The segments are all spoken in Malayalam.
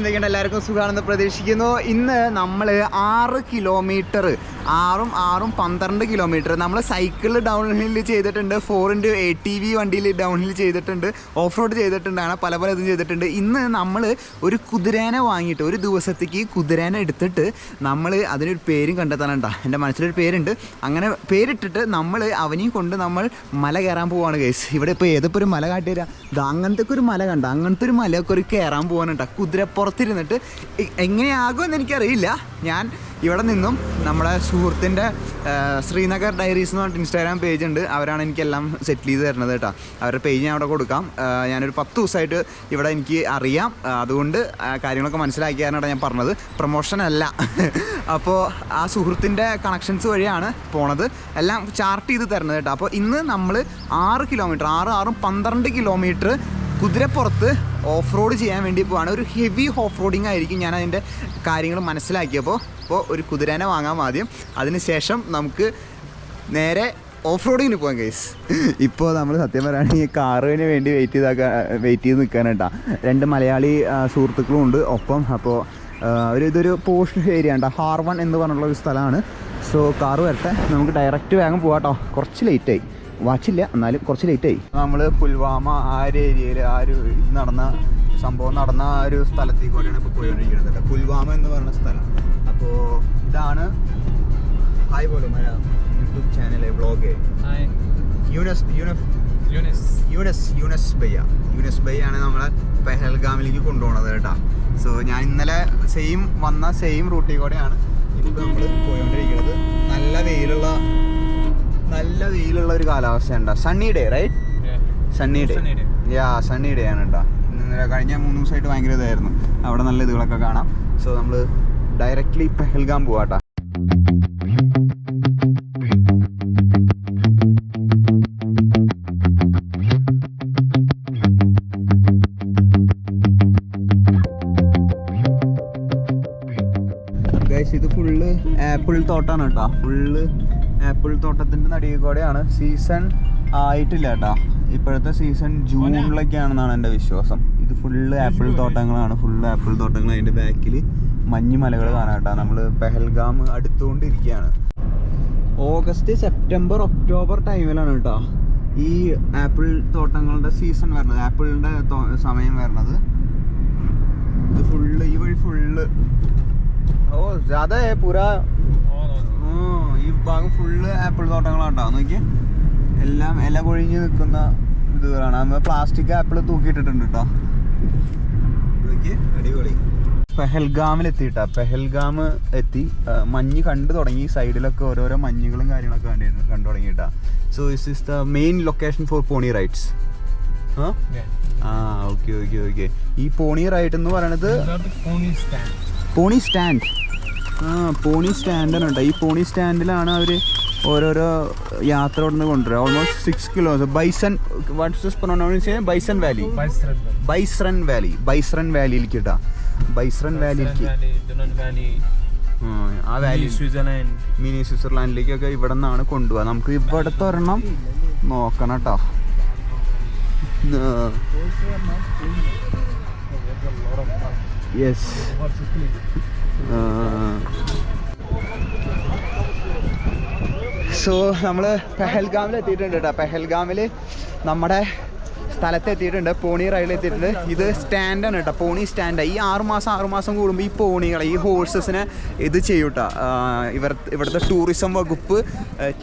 എന്തൊക്കെയുണ്ട്, എല്ലാവർക്കും സുഖമാണെന്ന് പ്രതീക്ഷിക്കുന്നു. ഇന്ന് നമ്മൾ 6 കിലോമീറ്റർ 12 കിലോമീറ്റർ നമ്മൾ സൈക്കിളിൽ ഡൗൺ ഹിൽ ചെയ്തിട്ടുണ്ട്, 4x ATV വണ്ടിയിൽ ഡൗൺ ഹിൽ ചെയ്തിട്ടുണ്ട്, ഓഫ് റോഡ് ചെയ്തിട്ടുണ്ട്, അങ്ങനെ പല ഇതും ചെയ്തിട്ടുണ്ട്. ഇന്ന് നമ്മൾ ഒരു കുതിരേനെ വാങ്ങിയിട്ട് ഒരു ദിവസത്തേക്ക് കുതിരേനെ എടുത്തിട്ട് നമ്മൾ അതിനൊരു പേരും കണ്ടെത്താനുണ്ടാ. എൻ്റെ മനസ്സിലൊരു പേരുണ്ട്. അങ്ങനെ പേരിട്ടിട്ട് നമ്മൾ അവനെയും കൊണ്ട് നമ്മൾ മല കയറാൻ പോവാണ് ഗൈസ്. ഇവിടെ ഇപ്പോൾ ഏതിപ്പോൾ ഒരു മല കാട്ടിത്തരാം. അങ്ങനത്തെ ഒരു മല കണ്ട, അങ്ങനത്തെ ഒരു മലയൊക്കെ ഒരു കയറാൻ പോകാനുണ്ടാ. കുതിരപ്പുറത്തിരുന്നിട്ട് എങ്ങനെയാകുമെന്ന് എനിക്കറിയില്ല. ഞാൻ ഇവിടെ നിന്നും നമ്മുടെ സുഹൃത്തിൻ്റെ ശ്രീനഗർ ഡയറീസ് എന്ന് പറഞ്ഞിട്ട് ഇൻസ്റ്റാഗ്രാം പേജ് ഉണ്ട്, അവരാണ് എനിക്കെല്ലാം സെറ്റിൽ ചെയ്ത് തരുന്നത് കേട്ടോ. അവരുടെ പേജ് ഞാൻ അവിടെ കൊടുക്കാം. ഞാനൊരു 10 ദിവസമായിട്ട് ഇവിടെ എനിക്ക് അറിയാം, അതുകൊണ്ട് കാര്യങ്ങളൊക്കെ മനസ്സിലാക്കിയാലാണ് ഞാൻ പറഞ്ഞത്, പ്രൊമോഷൻ അല്ല. അപ്പോൾ ആ സുഹൃത്തിൻ്റെ കണക്ഷൻസ് വഴിയാണ് പോണത്, എല്ലാം ചാർട്ട് ചെയ്ത് തരുന്നത് കേട്ടോ. അപ്പോൾ ഇന്ന് നമ്മൾ 6 കിലോമീറ്റർ 12 കിലോമീറ്റർ കുതിരപ്പുറത്ത് ഓഫ് റോഡ് ചെയ്യാൻ വേണ്ടി പോവാണ്. ഒരു ഹെവി ഓഫ് റോഡിങ് ആയിരിക്കും. ഞാൻ അതിൻ്റെ കാര്യങ്ങൾ മനസ്സിലാക്കിയപ്പോൾ ഒരു കുതിരേനെ വാങ്ങാൻ ആദ്യം, അതിനുശേഷം നമുക്ക് നേരെ ഓഫ് റോഡിങ്ങിന് പോകാം ഗൈസ്. ഇപ്പോൾ നമ്മൾ സത്യം പറയുകയാണെങ്കിൽ കാറിന് വേണ്ടി വെയിറ്റ് ചെയ്ത് നിൽക്കാനായിട്ടാ. 2 മലയാളി സുഹൃത്തുക്കളും ഉണ്ട് ഒപ്പം. അപ്പോൾ ഇതൊരു പോസ്റ്റ് ഏരിയ ഉണ്ട്, ഹാർവൺ എന്ന് പറഞ്ഞുള്ള ഒരു സ്ഥലമാണ്. സോ കാറ് വരട്ടെ, നമുക്ക് ഡയറക്റ്റ് വേഗം പോകാം കേട്ടോ. കുറച്ച് ലേറ്റായി, വാച്ചില്ല എന്നാലും കുറച്ച് ലേറ്റായി. നമ്മൾ പുൽവാമ ആ ഒരു ഏരിയയിൽ ആ ഒരു സംഭവം നടന്ന ആ ഒരു സ്ഥലത്തേക്ക് കൂടെയാണ് ഇപ്പോൾ പോയിക്കൊണ്ടിരിക്കുന്നത്. പുൽവാമ എന്ന് പറയുന്ന സ്ഥലം. അപ്പോൾ ഇതാണ് ഹായ് പോലും യൂട്യൂബ് ചാനൽ വ്ളോഗ് യൂനസ് ബയ്യ ആണ് നമ്മളെ പെഹൽഗാമിലേക്ക് കൊണ്ടുപോകുന്നത് കേട്ടോ. സോ ഞാൻ ഇന്നലെ സെയിം റൂട്ടിൽ കൂടെയാണ് ഇപ്പോൾ നമ്മൾ പോയിക്കൊണ്ടിരിക്കുന്നത്. നല്ല വെയിലുള്ള ഒരു കാലാവസ്ഥയുണ്ട്. Sunny day right? Sunny day ആണ് കേട്ടോ. കഴിഞ്ഞ 3 ദിവസമായിട്ട് ഭയങ്കര ഇതായിരുന്നു, അവിടെ നല്ല ഇതുകളൊക്കെ കാണാം. സോ നമ്മൾ ഡയറക്റ്റ്ലി പെഹൽഗാം പോവാട്ടോ. ഗൈസ്, ഇത് ഫുള്ള് ആപ്പിൾ തോട്ടാണ് കേട്ടോ. ഫുള്ള് ആപ്പിൾ തോട്ടത്തിൻ്റെ നടുവിൽ കൂടെയാണ്. സീസൺ ആയിട്ടില്ല കേട്ടോ, ഇപ്പോഴത്തെ സീസൺ ജൂണിലൊക്കെയാണെന്നാണ് എൻ്റെ വിശ്വാസം. ഇത് ഫുള്ള് ആപ്പിൾ തോട്ടങ്ങളാണ്, അതിൻ്റെ ബാക്കിൽ മഞ്ഞ് മലകൾ കാണാം കേട്ടോ. നമ്മൾ പെഹൽഗാം അടുത്തുകൊണ്ടിരിക്കുകയാണ്. ഓഗസ്റ്റ്, സെപ്റ്റംബർ, ഒക്ടോബർ ടൈമിലാണ് കേട്ടോ ഈ ആപ്പിൾ തോട്ടങ്ങളുടെ സീസൺ വരുന്നത്, ആപ്പിളിൻ്റെ സമയം വരുന്നത്. ഇത് ഫുള്ള് ഈ വഴി ഫുള്ള് ഈ ഭാഗം ഫുള്ള് ആപ്പിൾ തോട്ടങ്ങളാട്ടോ. നോക്കി, എല്ലാം ഇല കൊഴിഞ്ഞ് നിൽക്കുന്ന ഇതുകളാണ്. നമ്മൾ പ്ലാസ്റ്റിക് ആപ്പിൾ തൂക്കിയിട്ടിട്ടുണ്ട് കേട്ടോ. നോക്കി, അടിപൊളി. പെഹൽഗാം എത്തി. മഞ്ഞ് കണ്ടു തുടങ്ങി, സൈഡിലൊക്കെ ഓരോരോ മഞ്ഞുകളും കാര്യങ്ങളൊക്കെ കണ്ടു തുടങ്ങി കേട്ടോ. So this is the main location for pony rides. Okay. ഈ പോണി റൈഡ് എന്ന് പറയുന്നത് പോണി സ്റ്റാൻഡാണ് കേട്ടോ. ഈ പോണി സ്റ്റാൻഡിലാണ് അവർ ഓരോരോ യാത്ര ഇവിടെ നിന്ന് കൊണ്ടുവരിക. Almost 6 kilometre. ബൈസ്രൻ വാലിയിലേക്ക് കേട്ടോ. ബൈസ്രൻ വാലിയിലേക്ക്, ആ വാലി മിനി സ്വിറ്റ്സർലാൻഡിലേക്കൊക്കെ ഇവിടെ നിന്നാണ് കൊണ്ടുപോകുക. നമുക്ക് ഇവിടുത്തെ ഒരെണ്ണം നോക്കണം കേട്ടോ. യെസ്, സോ നമ്മൾ പെഹൽഗാമിൽ എത്തിയിട്ടുണ്ട് കേട്ടോ. പെഹൽഗാമിൽ നമ്മുടെ സ്ഥലത്തെത്തിയിട്ടുണ്ട്, പോണി റൈഡിൽ എത്തിയിട്ടുണ്ട്. ഇത് സ്റ്റാൻഡാണ് കേട്ടോ, പോണി സ്റ്റാൻഡാണ്. ഈ 6 മാസം കൂടുമ്പോൾ ഈ പോണികളെ, ഈ ഹോഴ്സസിനെ ഇത് ചെയ്യും കേട്ടോ. ഇവിടുത്തെ ടൂറിസം വകുപ്പ്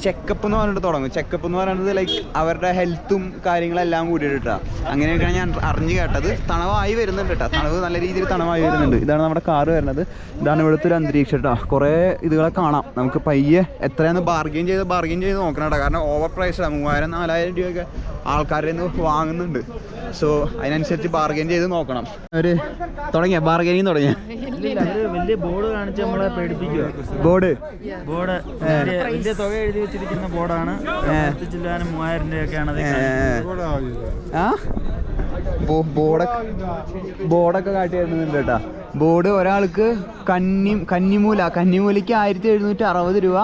ചെക്കപ്പ് എന്ന് പറഞ്ഞിട്ട് തുടങ്ങും. ചെക്കപ്പ് എന്ന് പറയുന്നത് ലൈക്ക് അവരുടെ ഹെൽത്തും കാര്യങ്ങളെല്ലാം കൂടിയിട്ട് കേട്ടോ. അങ്ങനെയൊക്കെയാണ് ഞാൻ അറിഞ്ഞു കേട്ടത്. തണവായി വരുന്നുണ്ട് കേട്ടോ, നല്ല രീതിയിൽ തണവായി വരുന്നുണ്ട്. ഇതാണ് നമ്മുടെ കാറ് വരുന്നത്. ഇതാണ് ഇവിടുത്തെ ഒരു അന്തരീക്ഷം കേട്ടോ. കുറേ ഇതുകളെ കാണാം. നമുക്ക് പയ്യെ എത്രയാണെന്ന് ബാർഗെയിൻ ചെയ്ത് നോക്കണം കേട്ടോ. കാരണം ഓവർ പ്രൈസാണ്. 3000-4000 രൂപയൊക്കെ ആൾക്കാരിൽ നിന്ന് വാങ്ങുന്നുണ്ട്. സോ അതിനനുസരിച്ച് ബാർഗെയിൻ ചെയ്ത് നോക്കണം. ഒരു തുടങ്ങിയ ബാർഗെയിനിങ് തുടങ്ങിയ വലിയ ബോർഡ് കാണിച്ച് നമ്മളെ പേടിപ്പിക്കുക. ബോർഡ് വലിയ തുക എഴുതി വെച്ചിരിക്കുന്ന ബോർഡാണ്. 3000 രൂപയൊക്കെയാണ്. ബോർഡൊക്കെ കാട്ടി തരുന്നുണ്ട് കേട്ടോ. ബോർഡ് ഒരാൾക്ക് കന്നിമൂലയ്ക്ക് 1760 രൂപ,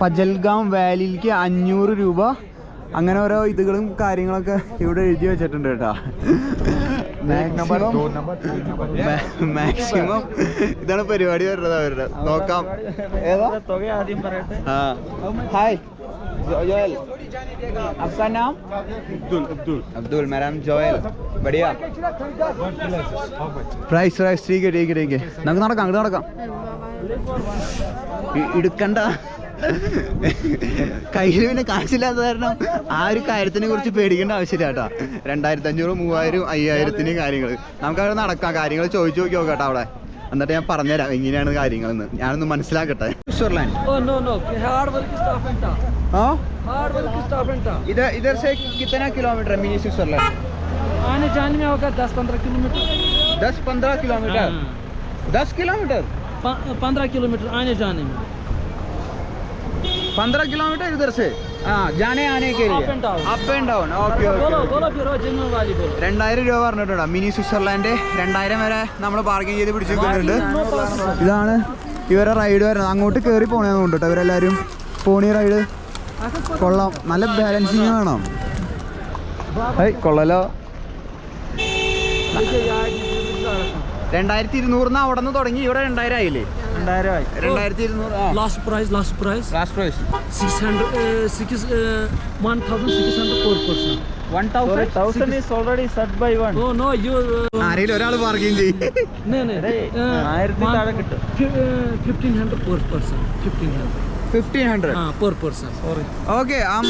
പജൽഗാം വാലിയിലേക്ക് 500 രൂപ. അങ്ങനെ ഓരോ ഇതുകളും കാര്യങ്ങളൊക്കെ ഇവിടെ എഴുതി വെച്ചിട്ടുണ്ട് കേട്ടോ. മാക്സിമം ഇതാണ് പരിപാടി വരുന്നത് അവരുടെ. നോക്കാം ഏതാ തുക ആദ്യം പറയട്ടെ. ഹായ് जोयल, आपका नाम? अब्दुल, मेरा नाम जोयल. बढ़िया. प्राइस ठीक है. നമുക്ക് നടക്കാം എടുക്കണ്ട. കയ്യിൽ പിന്നെ കാശില്ലാത്ത കാരണം ആ ഒരു കാര്യത്തിനെ കുറിച്ച് പേടിക്കേണ്ട ആവശ്യമില്ല കേട്ടോ. 2500, 3000, 5000 കാര്യങ്ങൾ നമുക്കവിടെ നടക്കാം. കാര്യങ്ങൾ ചോദിച്ചു നോക്കി നോക്കട്ടോ അവിടെ. എന്നിട്ട് ഞാൻ പറഞ്ഞുതരാം എങ്ങനെയാണ് കാര്യങ്ങളെന്ന്. ഞാനൊന്ന് മനസ്സിലാക്കട്ടെ. स्विट्जरलैंड इधर से कितना किलोमीटर है मिनी स्विट्जरलैंड? आने जाने में होगा 10-15 किलोमीटर. 10-15 किलोमीटर? 10 किलोमीटर? 15 किलोमीटर आने जाने में. 15 किलोमीटर इधर से? हाँ, जाने आने के लिए अप एंड डाउन. ഓക്കെ बोलो फिर जिम्मे वाली बोलो. 2000 രൂപ പറഞ്ഞിട്ടുണ്ടോ മിനി സ്വിറ്റ്സർലാൻഡ്. 2000 വരെ നമ്മൾ പാർക്കിംഗ് ചെയ്ത് പിടിച്ചിട്ടുണ്ട്. ഇതാണ് ഇവരെ റൈഡ് വരുന്നത്. അങ്ങോട്ട് കയറി പോണേന്ന് കൊണ്ടിട്ടോ ഇവരെല്ലാവരും. പോണി റൈഡ് കൊള്ളാം. നല്ല ബാലൻസിങ് വേണം. കൊള്ളലോ. 2200 അവിടെ നിന്ന് തുടങ്ങി ഇവിടെ 2000 ആയില്ലേ? 2000 ആയി. 2200. Last price. Last price 600, 1,600 per person. 1000 is already set by one. Oh no, you. ആരെങ്കിലും ഒരാൾ പാർക്കിംഗ് ചെയ്യും. No. 1000 താഴെ കിട്ടും. 1,500 per person. 1500 per person. Sorry. Okay, हम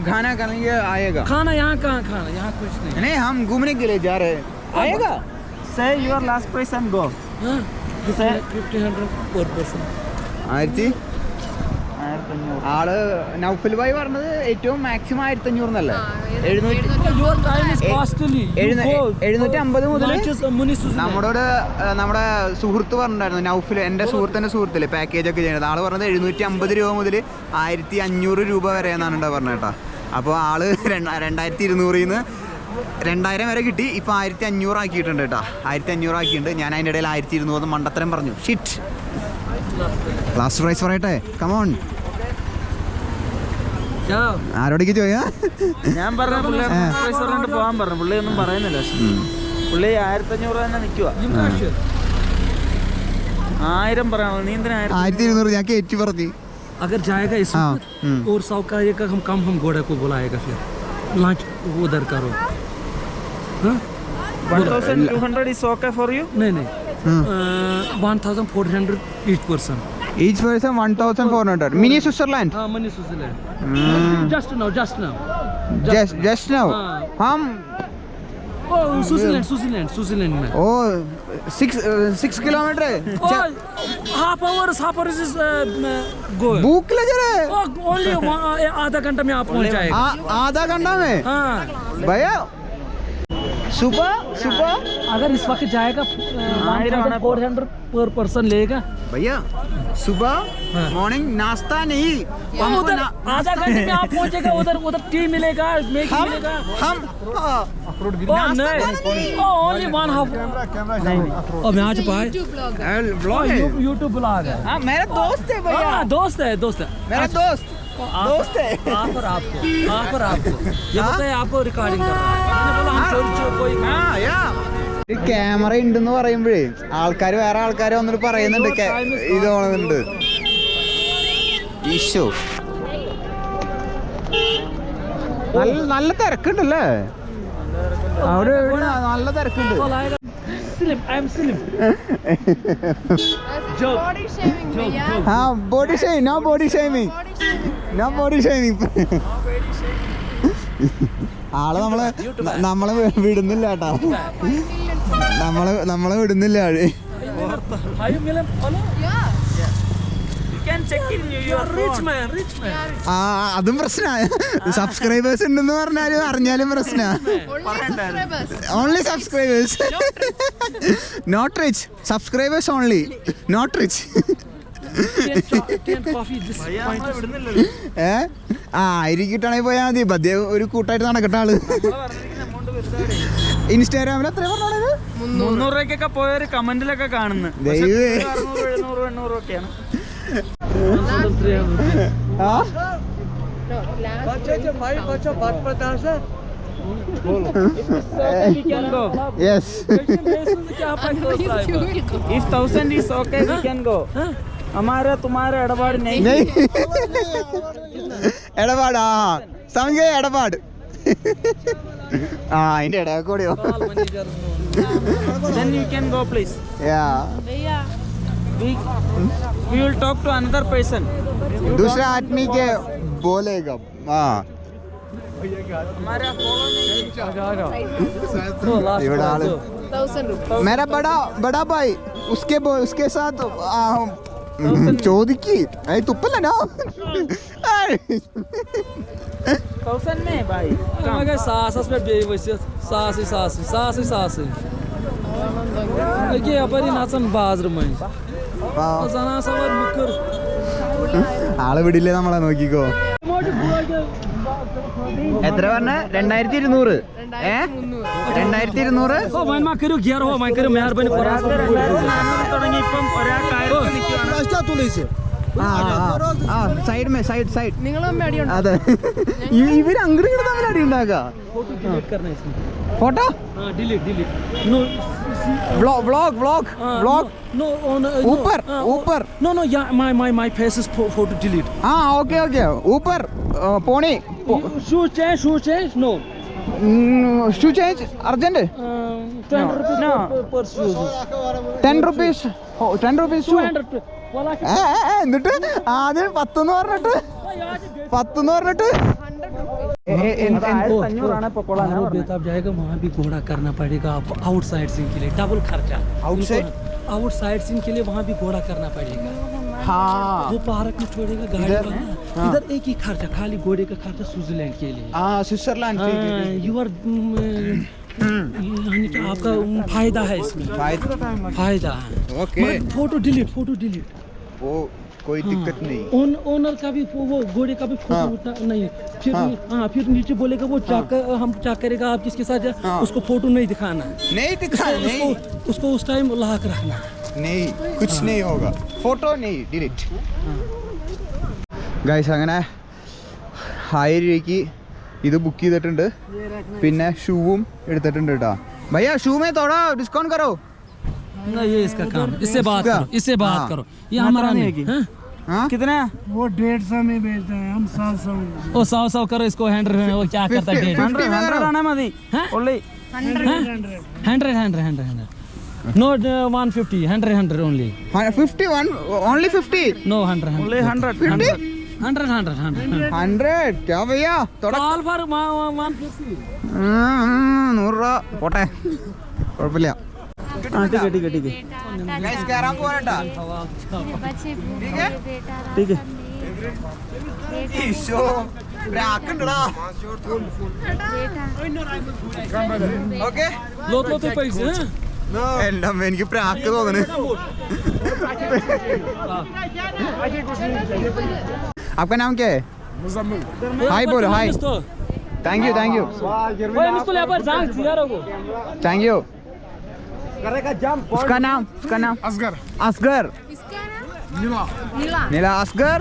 खाना खाने आएगा. खाना यहाँ कहाँ खाना? यहाँ कुछ नहीं. हम घूमने के लिए जा रहे हैं. आएगा? Say your last price and go. 1,500 per person. 1500. ആള് നൗഫൽ ഭായി പറഞ്ഞത് ഏറ്റവും മാക്സിമം 1500 എന്നല്ലേ? Your time is costly. 750 മുതൽ നമ്മുടെ നമ്മുടെ സുഹൃത്ത് പറഞ്ഞിട്ടുണ്ടായിരുന്നു നൗഫൽ, എൻ്റെ സുഹൃത്തില്ലേ പാക്കേജ് ഒക്കെ ചെയ്യുന്നത്. ആള് പറഞ്ഞത് 750 രൂപ മുതൽ 1500 രൂപ വരെ എന്നാണ് പറഞ്ഞത് കേട്ടോ. അപ്പോൾ ആള് 2200 2000 വരെ കിട്ടി. ഇപ്പോൾ 1500 ആക്കിയിട്ടുണ്ട് കേട്ടോ. 1500 ആക്കിയിട്ടുണ്ട്. ഞാൻ അതിൻ്റെ ഇടയിൽ 1200 മണ്ടത്തരം പറഞ്ഞു. ഷിറ്റ്. ലാസ്റ്റ് പ്രൈസ് പറയട്ടെ. കമോൺ. ആരോടേക്ക് ചോദിക്കാ? ഞാൻ പറഞ്ഞ പുള്ളി പ്രൈസ് പറഞ്ഞിട്ട് പോകാൻ പറഞ്ഞു. പുള്ളി ഒന്നും പറയുന്നില്ല. പുള്ളി 1500 തന്നെ നിൽക്കുക. 1000 പറയാമോ? നീ എന്തിനാ 1200? ഞാൻ കയറ്റി പറഞ്ഞു. अगर जाएगा इसमें और 100 का एक हम घोड़े को बुलाएगा. फिर लॉन्च उधर करो. 1200 is okay for you? नहीं 1,400 each person. Each person 1,400. Mini Switzerland. हाँ, money Switzerland. Just now. Just now. हम स्विट्जरलैंड में. Oh, 6 kilometre. Half hour is going. भूख लग रहा है. Only आधा घंटा में आप पहुंच जाएगा. आधा घंटा में? हाँ भैया सुबह अगर इस वक्त जाएगा 1,400 पर पर्सन लेगा भैया. सुबह मॉर्निंग नाश्ता नहीं. उधर आधा घंटे में आप पहुंचेगा. उधर टी मिलेगा, मैगी मिलेगा. हम ओनली 1.5. और मैं आज पाए यूट्यूब ब्लॉग है. मेरा दोस्त है भैया. दोस्त है मेरा दोस्त है. आपको ये बताए आपको रिकॉर्डिंग कर रहा है. हम कोई ക്യാമറ ഉണ്ടെന്ന് പറയുമ്പോഴേ വേറെ ആൾക്കാർ വന്നിട്ട് പറയുന്നുണ്ട് ഇത് ഓണുന്നുണ്ട്. ഈശോ, നല്ല തിരക്കുണ്ടല്ലേ അവിടെ? നല്ല തിരക്കുണ്ട്. Body shaming. No body shaming. ആള് നമ്മളെ വിടുന്നില്ല കേട്ടാ. നമ്മളെ വിടുന്നില്ല ആള്. അതും പ്രശ്നമാണ്. സബ്സ്ക്രൈബേഴ്സ് ഉണ്ടെന്ന് പറഞ്ഞാലും അറിഞ്ഞാലും പ്രശ്നമാണ്. Only subscribers, not rich. Subscribers only, not rich. ആയിരിക്കട്ടാണെങ്കിൽ പോയാൽ മതി. പദ്യ ഒരു കൂട്ടായിട്ട് നടക്കട്ടെ ആള്. ഇൻസ്റ്റാഗ്രാമിൽ എത്ര പറഞ്ഞത്? 300 രൂപയ്ക്കൊക്കെ പോയൊരു കമന്റിലൊക്കെ കാണുന്നു. 600-700-800 ഒക്കെയാണ്. We can go. Yes. If 1000 is okay, we can go. हमारा तुम्हारा इടപാട് नहीं. नहीं. ഇടപാട് ആ സമझ गए ഇടപാട്. ആ അതിന്റെ ഇടയിൽ കൂടിയോ? Then you can go, please. Yeah. We will talk to another person. दूसरा आदमी के बोलेगा. हाँ. हमारा follow नहीं. ഇവിടെ ആള്. 1000 rupees. मेरा बड़ा भाई उसके साथ ചോദിക്ക്. തുപ്പല്ല നോ. 1000 में भाई. Mega saasas pe bey vəsiz. Saası. Ege apari naçan bazır mı? Azana savar mukır. ആള് വിടില്ലേ നമ്മളെ നോക്കിക്കോ. എത്ര പറഞ്ഞ 2200 2200 O man ma kırıyor yer o man kırıyor meherbani para. തുടങ്ങി ഇപ്പം ഒരാൾക്ക് 1000 നിൽക്കുകയാണ്. സൈഡ് നിങ്ങൾ അമ്മ അടിയുണ്ടോ? അതെ. ഇവര് അങ്ങോട്ട് ഇങ്ങോട്ട് തമ്മിൽ അടി ഉണ്ടാക്കുക. Photo delete करना है इसमें. Photo Delete. No. Vlog No on. ऊपर. No. Yeah, my face is photo delete. ആ ഓക്കെ ऊपर പോണി. Shoe change. No. Shoe change urgent. 10 rupees per shoes. 10 rupees. 10 rupees shoe. 200. Wala ki. എന്നിട്ട് ആദ്യം 10 പറഞ്ഞിട്ട് 500 बेताब जाएगा वहाँ भी घोड़ा करना पड़ेगा आपको आउटसाइड सीन के लिए डबल खर्चा. आउटसाइड सीन के लिए वहाँ भी घोड़ा करना पड़ेगा. हाँ वो पार्क में छोड़ेगा गाड़ी वाला. इधर एक ही खर्चा खाली घोड़े का खर्चा स्विट्जरलैंड के लिए. स्विट्जरलैंड. यूर यानी कि आपका फायदा है इसमें. फायदा है. ओके. Photo delete. वो कोई दिक्कत नहीं. ओनर का भी वो घोड़े का भी फोटो उठना नहीं. फिर नीचे बोलेगा वो हम क्या करेगा आप किसके साथ उसको फोटो नहीं दिखाना. नहीं उसको उस टाइम लाक रखना. नहीं कुछ नहीं होगा. ഫോട്ടോ नहीं ഡിലീറ്റ്. ഗൈസ് അങ്ങനെ 1000 രൂപയ്ക്ക് ഇത് ബുക്ക് ചെയ്തിട്ടുണ്ട്. പിന്നെ ഷൂവും എടുത്തിട്ടുണ്ട് കേട്ടോ. भैया शू में थोड़ा डिस्काउंट करो. नहीं ये इसका काम. इससे बात करो. ये हमारा नहीं है. कितना? वो 150 में बेचते हैं, हम 100 में. ओ 100 करो इसको 100 वो क्या करता है 100 ആണേ മതി. only 100 no 150 100 only. 51 only 50. No 100 only 100. 100 क्या भैया थोड़ा all for 150. 100 രൂപ പോട്ടെ കുഴപ്പമില്ല. ठीक है. ഗൈസ് കയറാൻ പോരട്ടാ. ठीक है. ഈശോ രാക്കണ്ടടാ. ഓക്കെ लो तो पैसे हैं. എൻ്റെ അമ്മ എനിക്ക് പ്രാക്ക് തോന്നണ്. आपका नाम क्या है? हाय बोलो हाय. थैंक यू ओए मिस्टर यहाँ पर जांच दिया रहो. Thank you. उसका नाम असगर. इसका नाम Neela Asgar.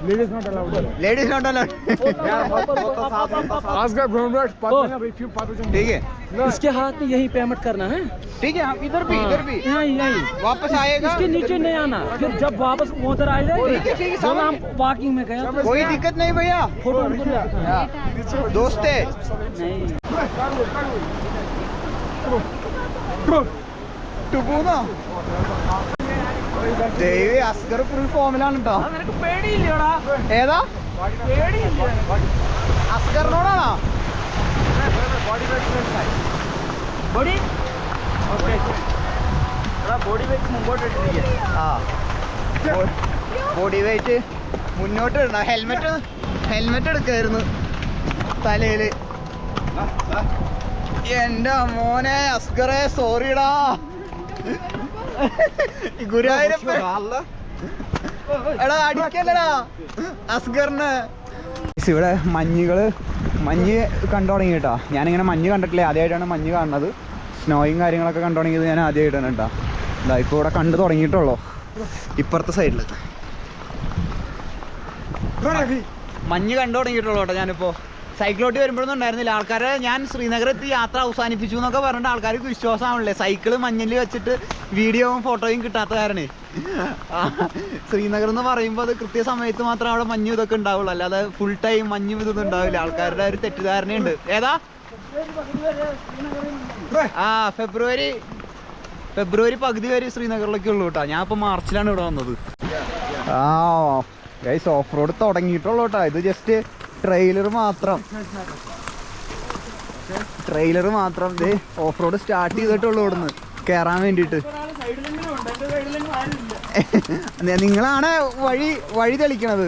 Ladies not allowed. Ladies not allowed. Asgar Brownblood, ठीक है इसके हाथ में यही पेमेंट करना है. ठीक है. हम इधर भी यहीं वापस आएगा. इसके नीचे नहीं आना. फिर जब वापस उधर आ जाए ठीक है, जब हम वॉकिंग में गए कोई दिक्कत नहीं भैया. फोटो उनको ले आता है. दोस्त है. ടുബൂന്നോ? ദൈവേ അസ്കർ ഫുൾ ഫോമിലാണ് കേട്ടോ. നിനക്ക് പേടിയില്ലടാ? ഏതാ അസ്കറിനോടാണോ? ബോഡി ബോഡി വെച്ച് മുമ്പോട്ട് ഇട്ടിരിക്കുക. ആ ബോഡി വെയിറ്റ് മുന്നോട്ട് ഇടണം. ഹെൽമെറ്റ് എടുക്കായിരുന്നു തലയില്. എന്റെ മോനെ അസ്കറെ സോറിടാ. ഗുരുവായൂരം എടാ അടിക്കല്ലടാ അസ്കറിന്. ഇവിടെ മഞ്ഞ് കണ്ടു തുടങ്ങി കേട്ടോ. ഞാനിങ്ങനെ മഞ്ഞ് കണ്ടിട്ടില്ല, ആദ്യമായിട്ടാണ് മഞ്ഞ് കാണുന്നത്. സ്നോയും കാര്യങ്ങളൊക്കെ കണ്ടു തുടങ്ങിയത് ഞാൻ ആദ്യമായിട്ടാണ് കേട്ടോ. ഇതാ ഇപ്പോൾ ഇവിടെ കണ്ടു തുടങ്ങിയിട്ടുള്ളൂ. ഇപ്പുറത്തെ സൈഡിൽ മഞ്ഞ് കണ്ടു തുടങ്ങിയിട്ടുള്ളൂ കേട്ടോ ഞാനിപ്പോൾ. സൈക്കിളോട്ടി വരുമ്പോഴൊന്നും ഉണ്ടായിരുന്നില്ല. ആൾക്കാരെ ഞാൻ ശ്രീനഗർ എത്തി യാത്ര അവസാനിപ്പിച്ചു എന്നൊക്കെ പറഞ്ഞിട്ട് ആൾക്കാർക്ക് വിശ്വാസമാണല്ലേ. സൈക്കിള് മഞ്ഞിൽ വെച്ചിട്ട് വീഡിയോയും ഫോട്ടോയും കിട്ടാത്ത കാരണേ. ശ്രീനഗർ എന്ന് പറയുമ്പോൾ അത് കൃത്യസമയത്ത് മാത്രം അവിടെ മഞ്ഞും ഇതൊക്കെ ഉണ്ടാവുള്ളൂ, അല്ലാതെ ഫുൾ ടൈം മഞ്ഞും ഇതൊന്നും ഉണ്ടാവില്ല. ആൾക്കാരുടെ ഒരു തെറ്റിദ്ധാരണയുണ്ട്. ഏതാ ഫെബ്രുവരി പകുതി വരെ ശ്രീനഗറിലൊക്കെ ഉള്ളൂ കേട്ടോ. ഞാൻ ഇപ്പൊ മാർച്ചിലാണ് ഇവിടെ വന്നത്. ഗൈസ് ഓഫ് റോഡ് തുടങ്ങിയിട്ടുള്ളൂ കേട്ടോ. ഇത് ജസ്റ്റ് ട്രെയിലർ മാത്രം ഇത് ഓഫ് റോഡ് സ്റ്റാർട്ട് ചെയ്തിട്ടുള്ളൂ ഇവിടുന്ന് കയറാൻ വേണ്ടിയിട്ട്. നിങ്ങളാണ് വഴി തെളിക്കണത്.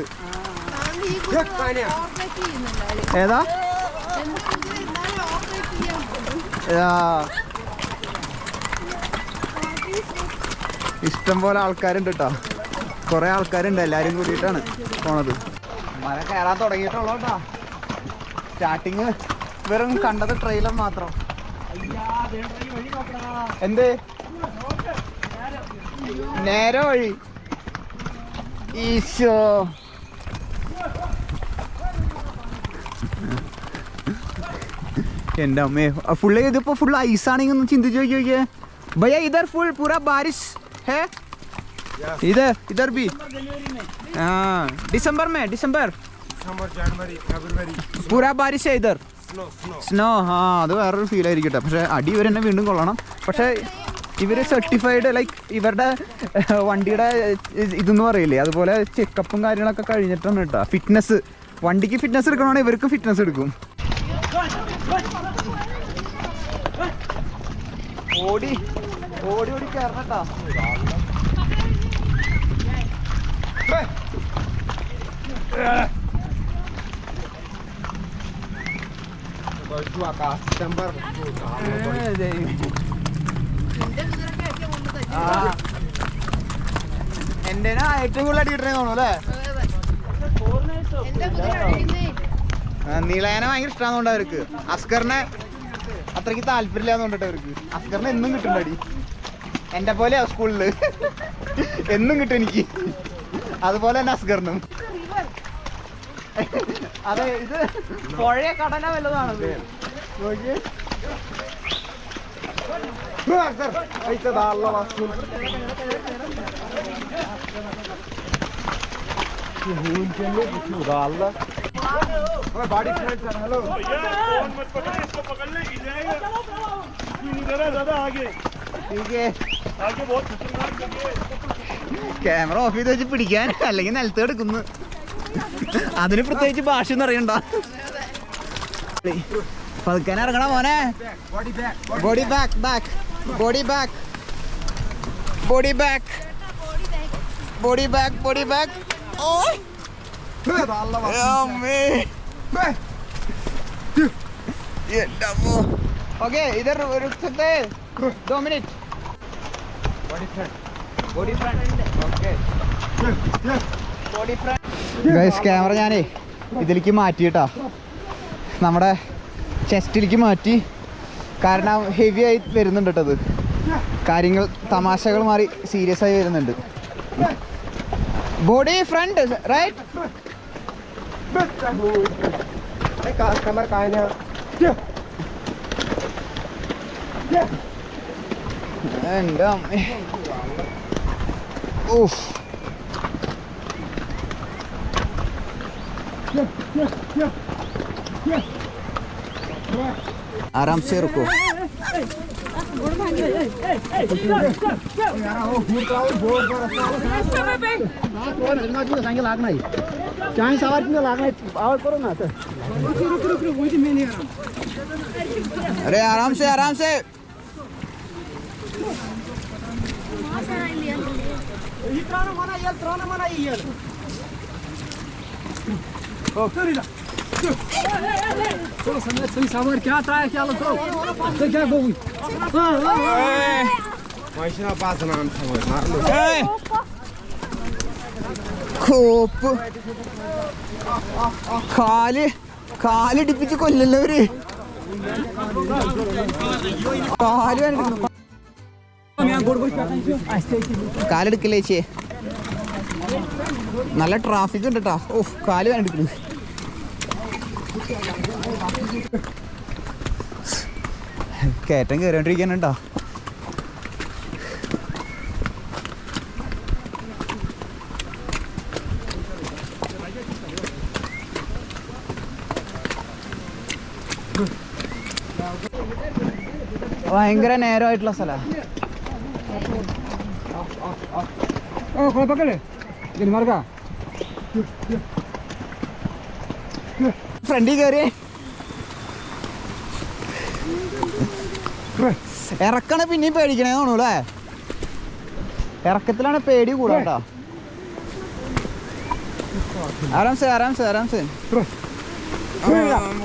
ഏതാ ഇഷ്ടം പോലെ ആൾക്കാരുണ്ട് കേട്ടോ. കുറെ ആൾക്കാരുണ്ട്, എല്ലാരും കൂടിയിട്ടാണ് പോണത്. മരം കയറാൻ തുടങ്ങിയിട്ടുള്ളൂ കേട്ടോ. സ്റ്റാർട്ടിങ് വെറും കണ്ടത് ട്രെയിലർ മാത്രം. എന്ത് നേരെ വഴി ഈശോ. എൻ്റെ അമ്മേ, ഫുള്ള് ഇതിപ്പോ ഫുൾ ഐസാണെങ്കിൽ ഒന്ന് ചിന്തിച്ചു നോക്കിയേ. भैया इधर फुल पूरा बारिश है इधर भी. हाँ दिसंबर जनवरी फरवरी पूरा बारिश है इधर. സ്നോ. അത് വേറൊരു ഫീൽ ആയിരിക്കട്ടെ. പക്ഷെ അടി ഇവർ തന്നെ വീണ്ടും കൊള്ളണം. പക്ഷെ ഇവർ സർട്ടിഫൈഡ് ലൈക്ക് ഇവരുടെ വണ്ടിയുടെ ഇതെന്ന് പറയില്ലേ, അതുപോലെ ചെക്കപ്പും കാര്യങ്ങളൊക്കെ കഴിഞ്ഞിട്ടാണ് കേട്ടോ. ഫിറ്റ്നസ്, വണ്ടിക്ക് ഫിറ്റ്നസ് എടുക്കണമെങ്കിൽ ഇവർക്ക് ഫിറ്റ്നസ് എടുക്കും. ഓടി കയറണട്ടാ. എന്റെ ഏറ്റവും കൂടുതൽ അടി കിട്ടണേ തോന്നുന്നു അല്ലേ. നീളേനെ ഭയങ്കര ഇഷ്ടമാണെന്നുണ്ട് അവർക്ക്. അസ്കറിനെ അത്രയ്ക്ക് താല്പര്യമില്ലാന്ന് കൊണ്ടിട്ട് അവർക്ക്. അസ്കറിന് എന്നും കിട്ടുന്നുണ്ട് അടി. എന്റെ പോലെയാ സ്കൂളില് എന്നും കിട്ടും എനിക്ക്. അതുപോലെ തന്നെ അസ്കറിനും. അതെ, ഇത് പുഴ കടല വല്ലതാണത്. ക്യാമറ ഓഫ് ചെയ്ത് വെച്ച് പിടിക്കാൻ, അല്ലെങ്കിൽ നിലത്ത് എടുക്കുന്നു. അതിന് പ്രത്യേകിച്ച് ഭാഷ ഒന്നും അറിയണ്ട. പതുക്കാൻ ഇറങ്ങണം മോനെ. Body back. ओके इधर रुक सकते हैं 2 minute. Body front okay body front. Guys camera ഞാനേ ഇതിലേക്ക് മാറ്റിയിട്ടാ, നമ്മുടെ ചെസ്റ്റിലേക്ക് മാറ്റി. കാരണം ഹെവി ആയി വരുന്നുണ്ട് കേട്ടത്. കാര്യങ്ങൾ തമാശകൾ മാറി സീരിയസ് ആയി വരുന്നുണ്ട്. Body front right. എൻ്റെ അമ്മേ. ഓഫ്. आराम से रुको. अरे आराम से सावर क्या था क्या लगो तो क्या बोल माइशना पास नाम सावर मार लो കോപ്പ്. കാലിടിപ്പിച്ച് കൊല്ലല്ലോ അവര്. കാലെടുക്കല്ലേ ചേച്ചി. നല്ല ട്രാഫിക് ഉണ്ട് കേട്ടോ. ഓ കാല് വേണ്ടിട്ട് കയറ്റം കയറിക്കൊണ്ടിരിക്കാനുണ്ടോ? ഭയങ്കര നേരമായിട്ടുള്ള സ്ഥലമാണ്. ഫ്രണ്ടിൽ കയറി ഇറക്കണ പിന്നെയും പേടിക്കണേ തോന്നൂ അല്ലേ? ഇറക്കത്തിലാണ് പേടി കൂടാട്ടോ. ആരാംസേ ആരാംസേ ആരാംസേ.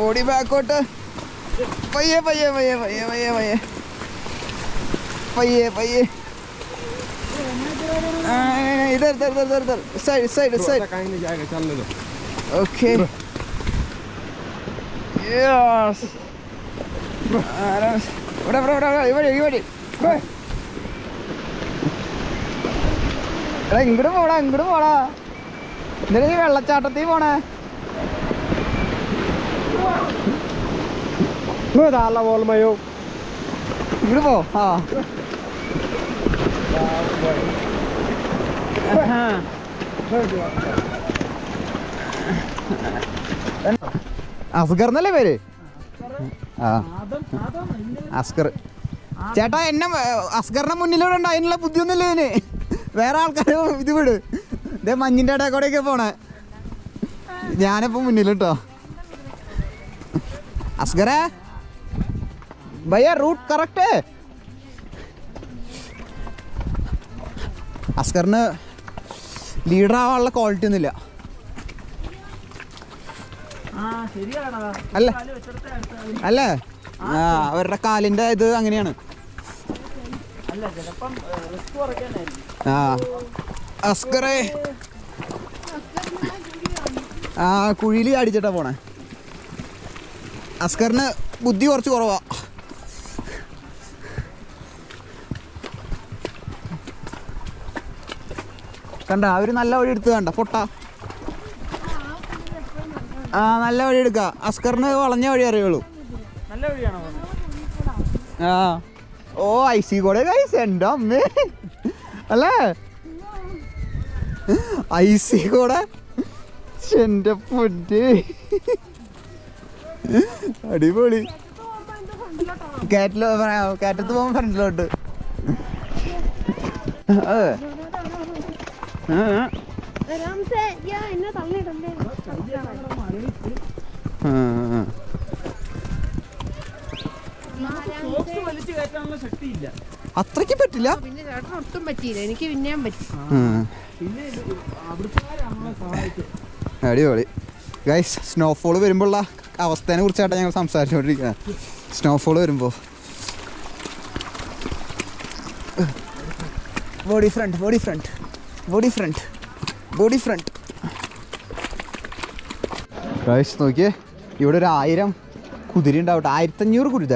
ബോഡി ബാക്കോട്ട് പയ്യെ പയ്യെ പയ്യെ പയ്യെ പയ്യെ പയ്യെ പയ്യെ പയ്യെ. इधर इधर इधर इधर साइड साइड साइड. कहीं नहीं जाएगा, चलने दो. Okay yes. ഇവിടെ ഇവിടെ ഇവിടെ ഇവിടെ ഇവിടെ എടാ ഇങ്ങോട്ട് പോടാ ഇങ്ങോട്ട് പോടാ. എന്തിനാ ഈ വെള്ളച്ചാട്ടത്തിൽ പോണേ? Dalla Volmayo. ഇങ്ങോട്ട് പോ. ആ അസ്കർ എന്നല്ലേ പേര്? ആ അസ്കർ ചേട്ടാ. എന്നെ അസ്കറിന്റെ മുന്നിലൂടെ ഉണ്ട്. അതിനുള്ള ബുദ്ധിയൊന്നുമില്ല ഇതിന്. വേറെ ആൾക്കാർ ഇത് വിട്. ഇതേ മഞ്ഞിന്റെ ഇടയിൽ കൂടെയൊക്കെ പോണേ. ഞാനിപ്പോ മുന്നിലിട്ടോ. അസ്കറേ ഭയ്യ റൂട്ട് കറക്റ്റ്. അസ്കറിന് ലീഡർ ആവാനുള്ള ക്വാളിറ്റി ഒന്നുമില്ല അല്ല അല്ലേ? ആ അവരുടെ കാലിൻ്റെ ഇത് അങ്ങനെയാണ്. ആ അസ്കറേ ആ കുഴിയിൽ അടിച്ചിട്ടാ പോണേ. അസ്കറിന് ബുദ്ധി കുറച്ച് കുറവാ. കണ്ട അവര് നല്ല വഴി എടുത്ത് കണ്ട പൊട്ട. ആ നല്ല വഴി എടുക്ക. അസ്കറിന് വളഞ്ഞ വഴി അറിയുള്ളൂ. ആ ഓ ഐസി കൂടെ കൈസ്. എൻ്റെ അമ്മേ അല്ലേ? ഐസി കൂടെ എൻ്റെ പൊന്ന് അടിപൊളി. കാറ്റത്ത് പോകുമ്പോ ഫ്രണ്ടിലോട്ട്. അതെ അത്രയ്ക്ക് പറ്റില്ല. പിന്നെ ചേട്ടന് ഒട്ടും പറ്റിയില്ല, എനിക്ക് പിന്നെയും പറ്റി. അടിപൊളി ഗൈസ്. സ്നോഫോൾ വരുമ്പോഴുള്ള അവസ്ഥേനെ കുറിച്ചാണ് ഞങ്ങൾ സംസാരിച്ചുകൊണ്ടിരിക്കുന്നത്. സ്നോഫോൾ വരുമ്പോൾ body front body front body front body front. Guys നോക്കിയേ, ഇവിടെ ഒരു 1000 കുതിര ഉണ്ടാവട്ടെ. 1500 കുതിര.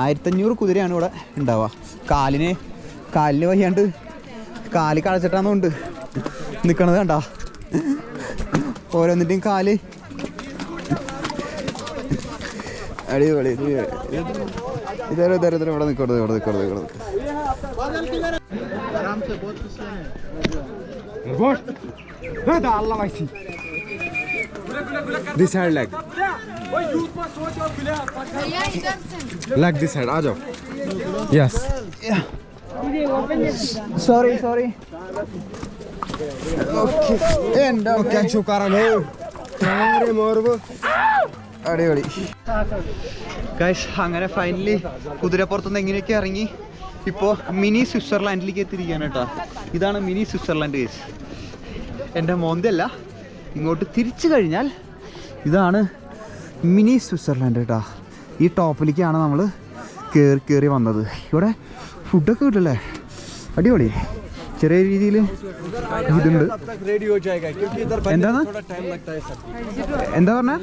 1500 കുതിരയാണ് ഇവിടെ ഉണ്ടാവുക. കാലിന് വയ്യാണ്ട് കാല് കളച്ചിട്ടാന്നുകൊണ്ട് നിൽക്കണത് കണ്ട. ഓരോന്നിൻ്റെയും കാല് അടിപൊളി. ഇതേ ഇവിടെ നിൽക്കരുത് ഇവിടെ നിൽക്കരുത് ഇവിടെ നിൽക്കുക. Dalla Vaisi. This side leg. Leg this side. आ जाओ. Yes. Sorry. Okay. ചുക്കാറോ മോർവ്. അടിപൊളി ഗൈസ്. അങ്ങനെ ഫൈനലി കുതിരപ്പുറത്തുനിന്ന് എങ്ങനെയൊക്കെ ഇറങ്ങി ഇപ്പോൾ മിനി സ്വിറ്റ്സർലാൻഡിലേക്ക് എത്തിയിരിക്കുകയാണ് കേട്ടോ. ഇതാണ് മിനി സ്വിറ്റ്സർലാൻഡ് ഗൈസ്. എൻ്റെ മോന്തല്ല, ഇങ്ങോട്ട് തിരിച്ചു കഴിഞ്ഞാൽ ഇതാണ് മിനി സ്വിറ്റ്സർലാൻഡ് കേട്ടോ. ഈ ടോപ്പിലേക്കാണ് നമ്മൾ കയറി വന്നത്. ഇവിടെ ഫുഡൊക്കെ കിട്ടില്ലേ? അടിപൊളി. ചെറിയ രീതിയിൽ ഇതുണ്ട്. എന്താണ് എന്താ പറഞ്ഞ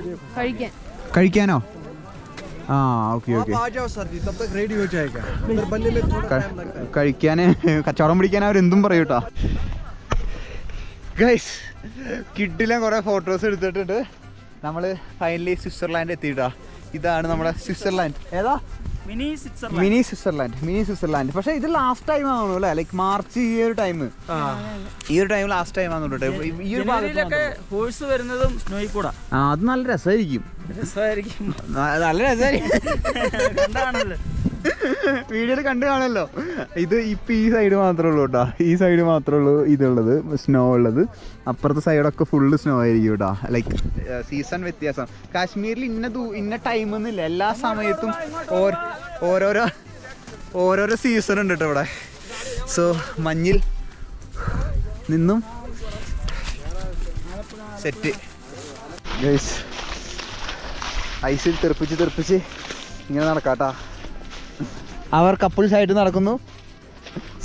കഴിക്കാനോ? ആ ഓക്കെ കഴിക്കാൻ കച്ചവടം പിടിക്കാൻ അവരെന്തും പറയും കേട്ടോ. ഗൈസ് കിഡിലും കുറേ ഫോട്ടോസ് എടുത്തിട്ടുണ്ട്. നമ്മൾ ഫൈനലി സ്വിറ്റ്സർലാൻഡ് എത്തിയിട്ടാ. ഇതാണ് നമ്മുടെ സ്വിറ്റ്സർലാൻഡ്. ഏതാ? Mini Switzerland. പക്ഷെ ഇത് ലാസ്റ്റ് ടൈം ആണോ അല്ലേ? ലൈക്ക് മാർച്ച് ഈ ഒരു ടൈം ലാസ്റ്റ് ടൈം ആണെന്ന് ഈ ഒരു ഹോഴ്സ് വരുന്നതും സ്നോയിൽ കൂടാ. അത് നല്ല രസമായിരിക്കും. നല്ല രസമായിരിക്കും. വീഡിയോയിൽ കണ്ടു കാണല്ലോ. ഇത് ഇപ്പം ഈ സൈഡ് മാത്രമേ ഉള്ളൂ കേട്ടോ. ഈ സൈഡ് മാത്രമേ ഉള്ളൂ ഇതുള്ളത്, സ്നോ ഉള്ളത്. അപ്പുറത്തെ സൈഡൊക്കെ ഫുള്ള് സ്നോ ആയിരിക്കും കേട്ടോ. ലൈക്ക് സീസൺ വ്യത്യാസം. കാശ്മീരിൽ ഇന്ന ടൈം ഒന്നുമില്ല, എല്ലാ സമയത്തും ഓരോരോ സീസൺ ഉണ്ട് കേട്ടോ ഇവിടെ. സോ മഞ്ഞിൽ നിന്നും സെറ്റ് ഗൈസ്. ഐസിൽ തെറിപ്പിച്ച് ഇങ്ങനെ നടക്കാട്ടാ. അവർ കപ്പിൾസ് ആയിട്ട് നടക്കുന്നു,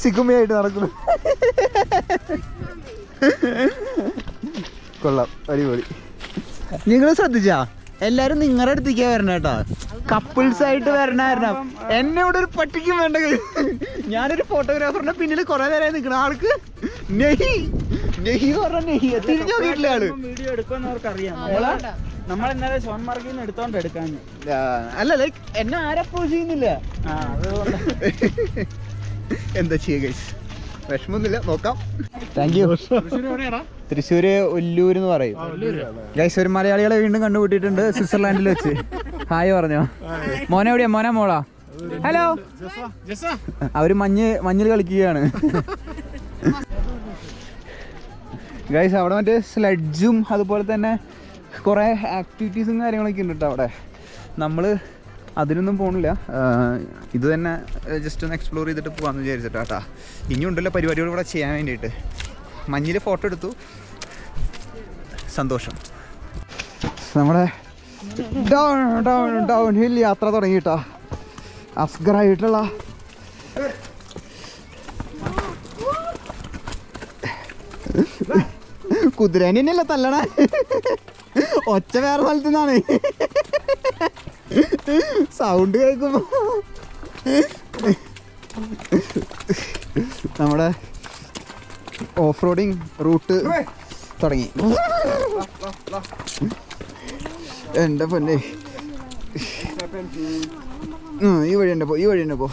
സിക്കുമയായിട്ട് നടക്കുന്നു. കൊള്ളാം, അടിപൊളി. നിങ്ങൾ ശ്രദ്ധിച്ചാ എല്ലാരും നിങ്ങളുടെ അടുത്തേക്കാ വരണ കേട്ടാ. കപ്പിൾസ് ആയിട്ട് വരണം. എന്നെ ഇവിടെ ഒരു പട്ടിക്കും വേണ്ട. ഞാനൊരു ഫോട്ടോഗ്രാഫറിന്റെ പിന്നിൽ കുറെ നേരം നിൽക്കണ ആൾക്ക് നെഹി പറഞ്ഞ നെഹി തിരിഞ്ഞു നോക്കിയിട്ടില്ല ആള്. വീഡിയോ എടുക്കുമെന്നവർക്ക് അറിയാം. നമ്മളെന്നാലെ സോൺമാർഗിൽ നിന്ന് എടുത്തോണ്ട് എടുക്കാൻ. അല്ല ലൈക്ക് എന്നെ ആരപ്പോസ് ചെയ്യുന്നില്ല. എന്താ ചെയ്യുക ഗൈസ്, വിഷമൊന്നുമില്ല, നോക്കാം. Thank you. തൃശ്ശൂര് ഒല്ലൂര് എന്ന് പറയും ഗൈസ്. ഒരു മലയാളികളെ വീണ്ടും കണ്ടുപിട്ടിട്ടുണ്ട് സ്വിറ്റ്സർലാൻഡിൽ വെച്ച്. ഹായ് പറഞ്ഞോ. മോനെ എവിടെയാ? മോനെ മോളാ? ഹലോ. അവര് മഞ്ഞിൽ കളിക്കുകയാണ് ഗൈസ്. അവിടെ മറ്റേ സ്ലെഡ്ജും അതുപോലെ തന്നെ കുറേ ആക്ടിവിറ്റീസും കാര്യങ്ങളൊക്കെ ഉണ്ട് കേട്ടോ അവിടെ. നമ്മൾ അതിനൊന്നും പോകണില്ല. ഇത് തന്നെ ജസ്റ്റ് ഒന്ന് എക്സ്പ്ലോർ ചെയ്തിട്ട് പോകാമെന്ന് വിചാരിച്ചിട്ടാ കേട്ടോ. ഇനിയുണ്ടല്ലോ പരിപാടികൾ ഇവിടെ ചെയ്യാൻ വേണ്ടിയിട്ട്. മഞ്ഞിൽ ഫോട്ടോ എടുത്തു, സന്തോഷം. നമ്മുടെ ഡൗൺ ഹിൽ യാത്ര തുടങ്ങിയിട്ടാ. അസ്ഗറായിട്ടുള്ള കുതിരേനെ തന്നെയല്ല തല്ലണ, ഒച്ച വേറെ സ്ഥലത്തു നിന്നാണ് സൗണ്ട് കേൾക്കുമ്പോ. നമ്മുടെ ഓഫ് റോഡിങ് റൂട്ട് തുടങ്ങി. എൻ്റെ പൊന്നെ, ഈ വഴി തന്നെ പോ.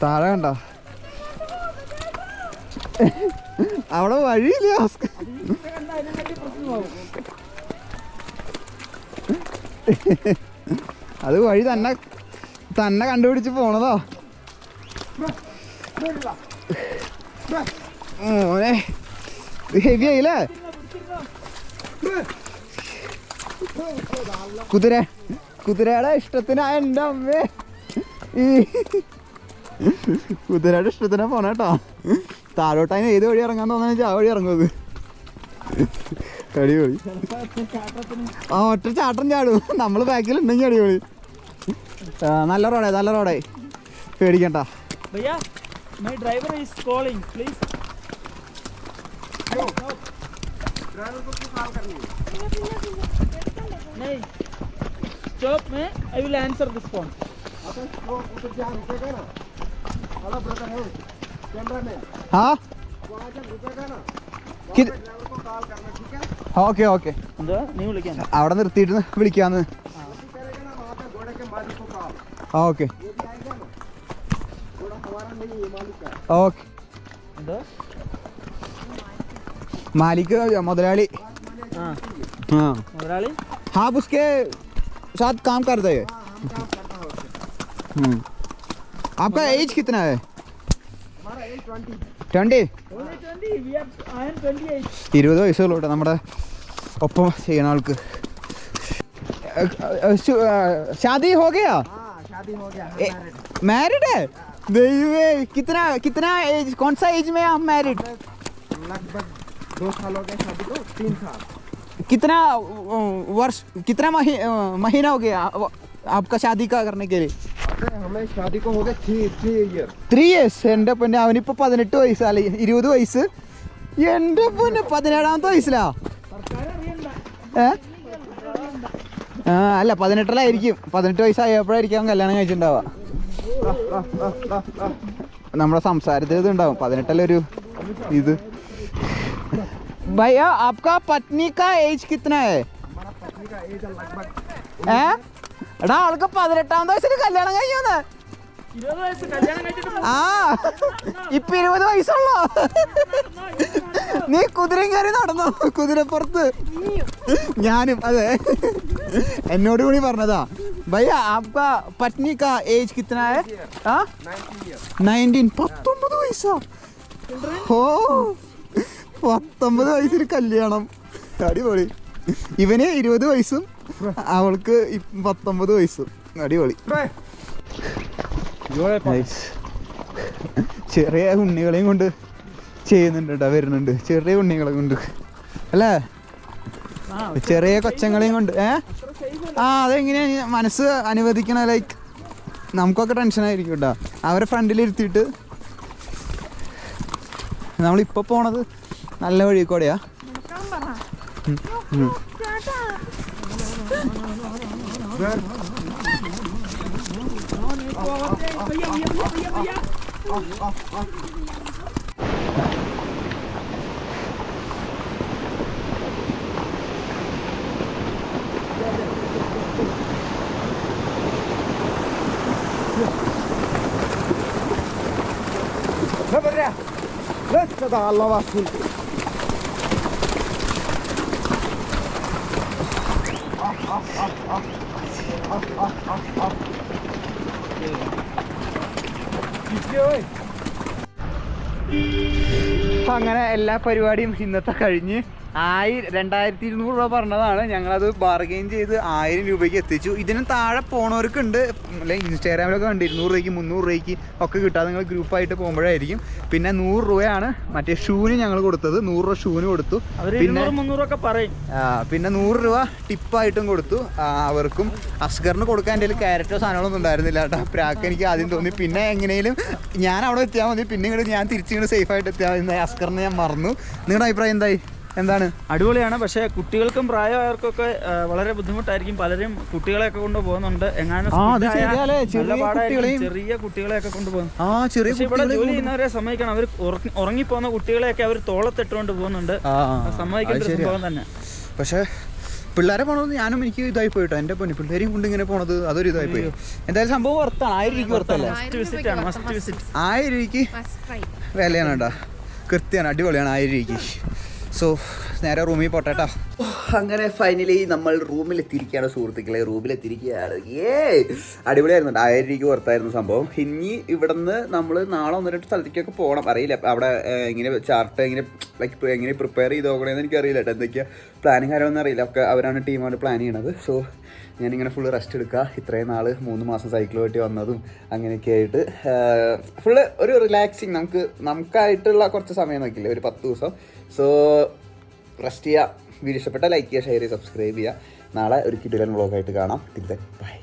താഴെ കണ്ട അവിടെ വഴിയില്ല. അത് വഴി തന്നെ കണ്ടുപിടിച്ച് പോണതാ മോനെ. ഹെവി ആയില്ലേ കുതിരയുടെ ഇഷ്ടത്തിനാ. എൻ്റെ അമ്മേ, ഈ കുതിരയുടെ ഇഷ്ടത്തിനാ പോണേട്ടോ. താഴോട്ടതിന് ഏത് വഴി ഇറങ്ങാൻ തോന്നാന്ന് വെച്ചാൽ ആ വഴി ഇറങ്ങുന്നത്. അടിപൊളി. ആ ഒറ്റ ചാട്ടം ചാടും. നമ്മൾ ബാക്കിൽ ഉണ്ടെങ്കിൽ അടിപൊളി. നല്ല റോഡായി പേടിക്കണ്ട. My driver is calling, please. नहीं, stop में I will answer this phone. हाँ ഓക്കെ എന്താ നീ വിളിക്കാൻ? അവിടെ നിർത്തിയിട്ട് വിളിക്കാന്ന്. ഓക്കെ എന്താ मालिक मुदलाली. हाँ मुदलाली. हाँ उसके साथ काम करते हैं. आपका एज कितना है? 20. 20 വയസ്സുള്ളൂ കേട്ടോ നമ്മുടെ ഒപ്പം ചെയ്യണ ആൾക്ക്. शादी हो गया? मैरिड है? कितना एज, कौन सा एज में आप मैरिड? लगभग 2 साल हो गए शादी को. 3 साल. कितना वर्ष, कितना महीना हो गया आपका शादी का करने के लिए? हमें शादी को हो गए 3 years. 3 years. എൻ്റെ പൊന്നെ, അവനിപ്പോൾ 18 വയസ്സ്, അല്ല 20 വയസ്സ്. എൻ്റെ പൊന്നെ 17ാമത്തെ വയസ്സിലാ. അല്ല 18-ലായിരിക്കും. 18 വയസ്സായപ്പോഴായിരിക്കും കല്യാണം കഴിച്ചിട്ടുണ്ടാവുക. നമ്മുടെ സംസാരത്തിൽ ഇത് ഉണ്ടാവും. 18-ലൊരു ഇത് भैया आपका पत्नी का एज कितना है എടാ ആൾക്ക് 18ാമത്തെ വയസ്സിൽ കല്യാണം കഴിഞ്ഞാ ആ ഇപ്പൊ 20 വയസ്സുള്ളോ നീ കുതിരയും കയറി നടന്നോ കുതിരപ്പുറത്ത് ഞാനും അതെ എന്നോട് കൂടി പറഞ്ഞതാ भैया आपका पत्नी का एज कितना है 19 19 വയസ്സാ ഓ 19 വയസ്സിൽ കല്യാണം അടിപൊളി ഇവന് 20 വയസ്സും അവൾക്ക് 19 വയസ്സും അടിപൊളി ചെറിയ ഉണ്ണികളെയും കൊണ്ട് ചെയ്യുന്നുണ്ട് കേട്ടോ വരുന്നുണ്ട് ചെറിയ ഉണ്ണികളെ കൊണ്ട് അല്ലേ ചെറിയ കൊച്ചങ്ങളെയും കൊണ്ട് അതെങ്ങനെയാ മനസ്സ് അനുവദിക്കണ ലൈക്ക് നമുക്കൊക്കെ ടെൻഷനായിരിക്കും കേട്ടോ അവരെ ഫ്രണ്ടിലിരുത്തിയിട്ട് നമ്മളിപ്പോൾ പോണത് നല്ല വഴി കൂടെയാ അങ്ങനെ എല്ലാ പരിപാടിയും ഇന്നത്തെ കഴിഞ്ഞ് 2200 രൂപ പറഞ്ഞതാണ്. ഞങ്ങളത് ബാർഗെയിൻ ചെയ്ത് 1000 രൂപയ്ക്ക് എത്തിച്ചു. ഇതിനും താഴെ പോണവർക്കുണ്ട്, അല്ലെങ്കിൽ ഇൻസ്റ്റാഗ്രാമിലൊക്കെ ഉണ്ട് 200 രൂപയ്ക്ക് 300 രൂപയ്ക്ക് ഒക്കെ കിട്ടാതെ നിങ്ങൾ ഗ്രൂപ്പായിട്ട് പോകുമ്പോഴായിരിക്കും. പിന്നെ 100 രൂപയാണ് മറ്റേ ഷൂവിന് ഞങ്ങൾ കൊടുത്തത്. 100 രൂപ ഷൂവിന് കൊടുത്തു. പിന്നെ 300 പറയും. പിന്നെ 100 രൂപ ടിപ്പായിട്ടും കൊടുത്തു അവർക്കും. അസ്കറിന് കൊടുക്കാൻ എൻ്റെ ക്യാരറ്റോ സാധനങ്ങളൊന്നും ഉണ്ടായിരുന്നില്ല കേട്ടോ. പ്രാക്ക് എനിക്ക് ആദ്യം തോന്നി. പിന്നെ എങ്ങനെയും ഞാൻ അവിടെ എത്തിയാൽ മതി, പിന്നെ ഇങ്ങോട്ട് ഞാൻ തിരിച്ചിങ്ങോട്ട് സേഫായിട്ട് എത്തിയാൽ മതി. അസ്കറിനെ ഞാൻ മറന്നു. നിങ്ങളുടെ അഭിപ്രായം എന്താണ്? അടിപൊളിയാണ്. പക്ഷേ കുട്ടികൾക്കും പ്രായമായവർക്കൊക്കെ വളരെ ബുദ്ധിമുട്ടായിരിക്കും. പലരും കുട്ടികളെയൊക്കെ കൊണ്ട് പോകുന്നുണ്ട്. ചെറിയ കുട്ടികളെയൊക്കെ കൊണ്ടുപോകുന്നു. ഇവിടെ ജോലി ചെയ്യുന്നവരെ സമ്മതിക്കണം. അവർ ഉറങ്ങിപ്പോകുന്ന കുട്ടികളെയൊക്കെ അവർ തോളത്തിട്ടുകൊണ്ട് പോകുന്നുണ്ട്. സമ്മതിക്കേണ്ട ഒരു സംഭവം തന്നെ. പക്ഷേ പിള്ളേരെ പോണത് ഞാനും എനിക്ക് ഇതായി പോയിട്ടോ. എൻ്റെ പൊന്നു പിള്ളേരെയും കൊണ്ട് ഇങ്ങനെ പോണത് അതൊരു ഇതായി പോയി. എന്തായാലും സംഭവം വർത്താണ്. 1000 രൂപയ്ക്ക് വರ್ತല്ലേ? 1000 രൂപയ്ക്ക് വിലയാണ് കേട്ടോ. കൃത്യമാണ്, അടിപൊളിയാണ് 1000 രൂപയ്ക്ക്. സോ നേരെ റൂമിൽ പോട്ടെട്ടോ. അങ്ങനെ ഫൈനലി നമ്മൾ റൂമിലെത്തിയിരിക്കുകയാണ് സുഹൃത്തുക്കളെ. റൂമിലെത്തിയിരിക്കുകയാണ്. അടിപൊളിയായിരുന്നു. 1000 രൂപയ്ക്ക് പുറത്തായിരുന്നു സംഭവം. ഇനി ഇവിടെ നിന്ന് നമ്മൾ നാളെ 1-2 സ്ഥലത്തേക്കൊക്കെ പോകണം. അറിയില്ല അവിടെ എങ്ങനെ ചാർട്ട് എങ്ങനെ പ്രിപ്പയർ ചെയ്ത് നോക്കണമെന്ന് എനിക്കറിയില്ല കേട്ടോ. എന്തൊക്കെയാണ് പ്ലാനിങ് കാര്യമൊന്നും അറിയില്ല. ഒക്കെ അവരാണ് ടീമാണ് പ്ലാൻ ചെയ്യണത്. സോ ഞാനിങ്ങനെ ഫുള്ള് റെസ്റ്റ് എടുക്കുക. ഇത്രയും നാൾ 3 മാസം സൈക്കിൾ ഓട്ടി വന്നതും അങ്ങനെയൊക്കെ ആയിട്ട് ഫുള്ള് ഒരു റിലാക്സിങ് നമുക്കായിട്ടുള്ള കുറച്ച് സമയം നോക്കില്ലേ, ഒരു 10 ദിവസം. സോ റെസ്റ്റ് ചെയ്യുക. വീഡിയോ ഇഷ്ടപ്പെട്ടാൽ ലൈക്ക് ചെയ്യുക, ഷെയർ ചെയ്യുക, സബ്സ്ക്രൈബ് ചെയ്യുക. നാളെ ഒരു കിടിലൻ വ്ളോഗായിട്ട് കാണാം. ബൈ.